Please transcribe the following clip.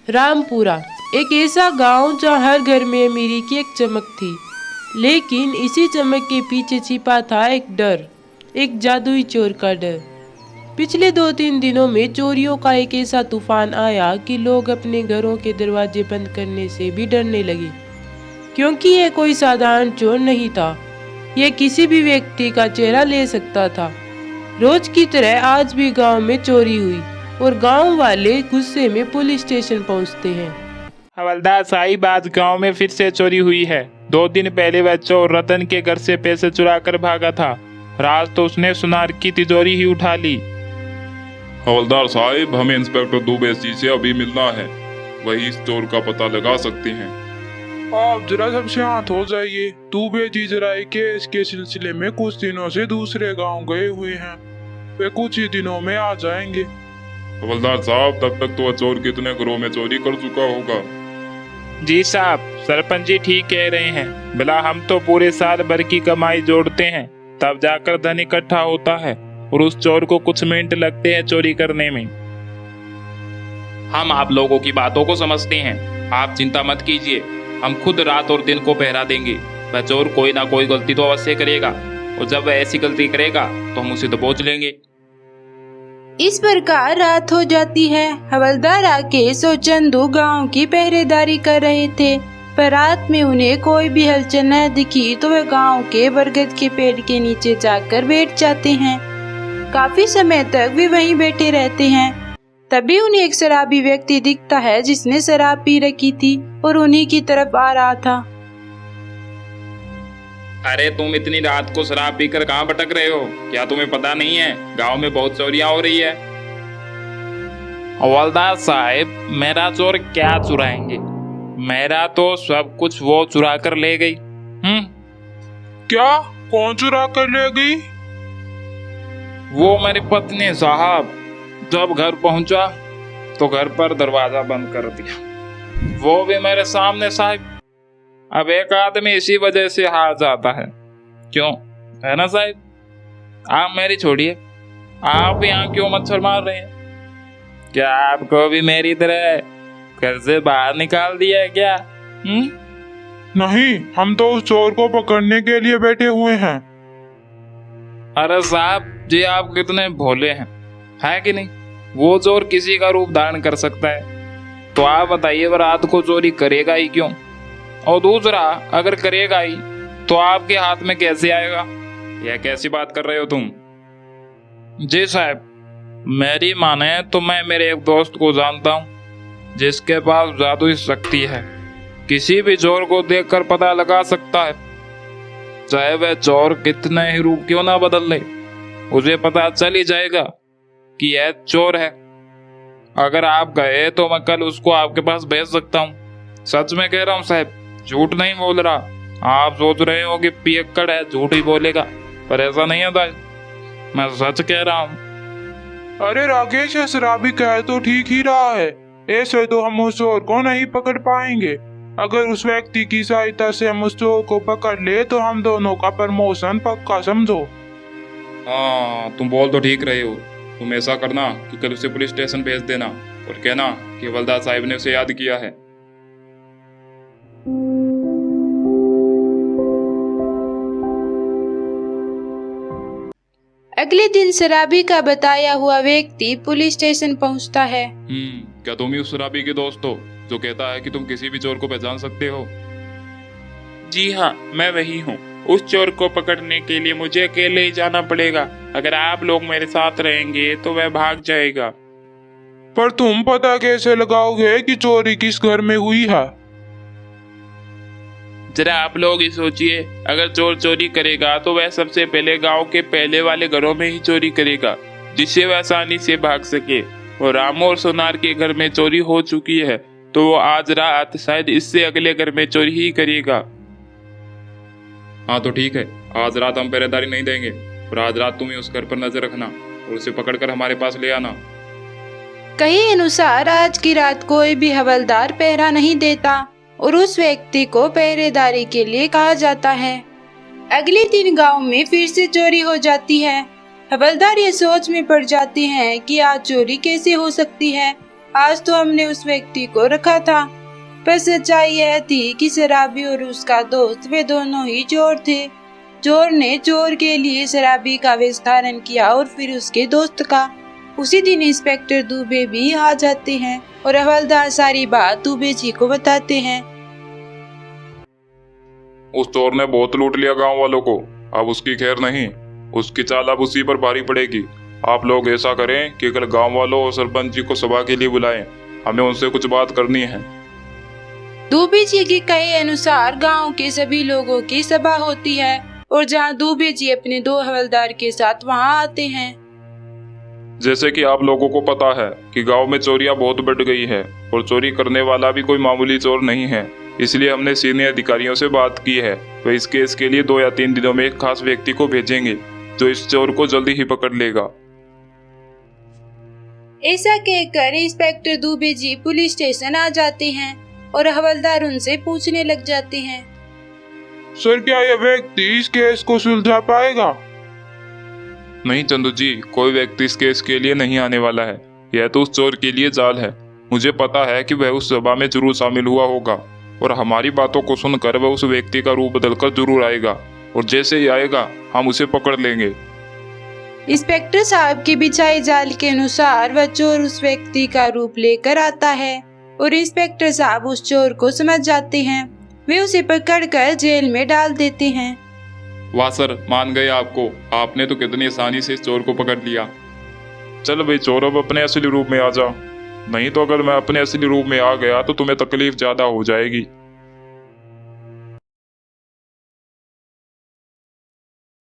रामपुरा एक ऐसा गांव जहां हर घर में अमीरी की एक चमक थी, लेकिन इसी चमक के पीछे छिपा था एक डर, एक जादुई चोर का डर। पिछले 2-3 दिनों में चोरियों का एक ऐसा तूफान आया कि लोग अपने घरों के दरवाजे बंद करने से भी डरने लगे, क्योंकि यह कोई साधारण चोर नहीं था। यह किसी भी व्यक्ति का चेहरा ले सकता था। रोज की तरह आज भी गांव में चोरी हुई और गांव वाले गुस्से में पुलिस स्टेशन पहुंचते हैं। हवलदार साहिब, आज गांव में फिर से चोरी हुई है। 2 दिन पहले वह चोर रतन के घर से पैसे चुरा कर भागा था। रात तो उसने सुनार की तिजोरी ही उठा ली। हवलदार साहिब, हमें इंस्पेक्टर दुबे जी से अभी मिलना है। वही इस चोर का पता लगा सकते हैं। आप जरा सब शांत हो जाइए। दुबे जी जरा केस के सिलसिले में कुछ दिनों से दूसरे गांव गए हुए हैं। वे कुछ ही दिनों में आ जाएंगे। हवलदार साहब, तब तक तो वह चोर कितने घरों में चोरी कर चुका होगा। जी साहब, सरपंच जी ठीक कह रहे हैं। भला हम तो पूरे साल भर की कमाई जोड़ते हैं, तब जाकर धन इकट्ठा होता है, और उस चोर को कुछ मिनट लगते हैं चोरी करने में। हम आप लोगों की बातों को समझते हैं, आप चिंता मत कीजिए। हम खुद रात और दिन को पहरा देंगे। वह चोर कोई ना कोई गलती तो अवश्य करेगा, और जब वह ऐसी गलती करेगा तो हम उसे दबोच लेंगे। इस प्रकार रात हो जाती है। हवलदार राकेश और चंदू गांव की पहरेदारी कर रहे थे, पर रात में उन्हें कोई भी हलचल न दिखी तो वे गांव के बरगद के पेड़ के नीचे जाकर बैठ जाते हैं। काफी समय तक वे वहीं बैठे रहते हैं। तभी उन्हें एक शराबी व्यक्ति दिखता है जिसने शराब पी रखी थी और उन्हीं की तरफ आ रहा था। अरे तुम इतनी रात को शराब पीकर कहाँ भटक रहे हो? क्या तुम्हें पता नहीं है गांव में बहुत चोरियां हो रही है? हवलदार साहब, मेरा चोर क्या चुराएंगे? मेरा तो सब कुछ वो चुरा कर ले गई। क्या? कौन चुरा कर ले गई? वो मेरी पत्नी साहब। जब घर पहुंचा तो घर पर दरवाजा बंद कर दिया, वो भी मेरे सामने साहब। अब एक आदमी इसी वजह से हार जाता है, क्यों है ना साहब? आप मेरी छोड़िए, आप यहाँ क्यों मच्छर मार रहे हैं? क्या आपको भी मेरी तरह घर से बाहर निकाल दिया है क्या? नहीं, हम तो उस चोर को पकड़ने के लिए बैठे हुए हैं। अरे साहब जी, आप कितने भोले हैं, है कि नहीं? वो चोर किसी का रूप धारण कर सकता है, तो आप बताइए वो रात को चोरी करेगा ही क्यों? और दूसरा, अगर करेगा ही तो आपके हाथ में कैसे आएगा? यह कैसी बात कर रहे हो तुम? जी साहब, मेरी माने तो मैं मेरे एक दोस्त को जानता हूँ जिसके पास जादुई शक्ति है। किसी भी चोर को देखकर पता लगा सकता है, चाहे वह चोर कितने ही रूप क्यों ना बदल ले, उसे पता चल ही जाएगा कि यह चोर है। अगर आप गए तो मैं कल उसको आपके पास भेज सकता हूँ। सच में कह रहा हूँ साहब, झूठ नहीं बोल रहा। आप सोच रहे हो कि पियक्कड़ है, झूठ ही बोलेगा, पर ऐसा नहीं होता, मैं सच कह रहा हूँ। अरे राकेश, शराबी कह तो ठीक ही रहा है। ऐसे तो हम उस चोर को नहीं पकड़ पाएंगे। अगर उस व्यक्ति की सहायता से हम उस चोर को पकड़ ले तो हम दोनों का प्रमोशन पक्का, समझो। हाँ, तुम बोल तो ठीक रहे हो। तुम ऐसा करना कि कल उसे पुलिस स्टेशन भेज देना और कहना कि हवलदार साहिब ने उसे याद किया है। अगले दिन शराबी का बताया हुआ व्यक्ति पुलिस स्टेशन पहुंचता है। क्या तुम ही उस शराबी के दोस्त हो जो कहता है कि तुम किसी भी चोर को पहचान सकते हो? जी हाँ, मैं वही हूँ। उस चोर को पकड़ने के लिए मुझे अकेले ही जाना पड़ेगा। अगर आप लोग मेरे साथ रहेंगे तो वह भाग जाएगा। पर तुम पता कैसे लगाओगे कि चोरी किस घर में हुई है? जरा आप लोग ही सोचिए, अगर चोर चोरी करेगा तो वह सबसे पहले गांव के पहले वाले घरों में ही चोरी करेगा, जिससे वह आसानी से भाग सके। और रामू और सोनार के घर में चोरी हो चुकी है, तो वो आज रात शायद इससे अगले घर में चोरी ही करेगा। हाँ तो ठीक है, आज रात हम पहरेदारी नहीं देंगे, और आज रात तुम ही उस घर पर नजर रखना और उसे पकड़कर हमारे पास ले आना। कहे अनुसार आज की रात कोई भी हवलदार पहरा नहीं देता और उस व्यक्ति को पहरेदारी के लिए कहा जाता है। अगले दिन गांव में फिर से चोरी हो जाती है। हवलदार ये सोच में पड़ जाते हैं कि आज चोरी कैसे हो सकती है। आज तो हमने उस व्यक्ति को रखा था, पर सच्चाई यह थी कि शराबी और उसका दोस्त वे दोनों ही चोर थे। चोर ने चोर के लिए शराबी का वेश धारण किया और फिर उसके दोस्त का। उसी दिन इंस्पेक्टर दुबे भी आ जाते हैं और हवलदार सारी बात दुबे जी को बताते हैं। उस चोर ने बहुत लूट लिया गांव वालों को, अब उसकी खैर नहीं, उसकी चाल अब उसी पर भारी पड़ेगी। आप लोग ऐसा करें कि कल गांव वालों और सरपंच जी को सभा के लिए बुलाएं, हमें उनसे कुछ बात करनी है। दुबे जी के कहे अनुसार गांव के सभी लोगों की सभा होती है और जहां दुबे जी अपने 2 हवलदार के साथ वहां आते हैं। जैसे कि आप लोगों को पता है कि गांव में चोरियां बहुत बढ़ गई है और चोरी करने वाला भी कोई मामूली चोर नहीं है, इसलिए हमने सीनियर अधिकारियों से बात की है। वे इस केस के लिए 2 या 3 दिनों में एक खास व्यक्ति को भेजेंगे जो इस चोर को जल्दी ही पकड़ लेगा। ऐसा कहकर inspector Dubey ji police station आ जाते हैं और हवलदार उनसे पूछने लग जाते हैं। सर, क्या यह व्यक्ति इस केस को सुलझा पाएगा? नहीं चंदू जी, कोई व्यक्ति इस केस के लिए नहीं आने वाला है। यह तो उस चोर के लिए जाल है। मुझे पता है कि वह उस सभा में जरूर शामिल हुआ होगा और हमारी बातों को सुनकर वह उस व्यक्ति का रूप बदलकर जरूर आएगा और जैसे ही आएगा हम उसे पकड़ लेंगे। इंस्पेक्टर साहब के बिछाए जाल के अनुसार वह चोर उस व्यक्ति का रूप लेकर आता है और इंस्पेक्टर साहब उस चोर को समझ जाते हैं। वे उसे पकड़कर जेल में डाल देते हैं। वाह सर, मान गए आपको। आपने तो कितनी आसानी से इस चोर को पकड़ लिया। चल भाई चोर, अब अपने असली रूप में आ जा, नहीं तो अगर मैं अपने असली रूप में आ गया तो तुम्हें तकलीफ ज्यादा हो जाएगी।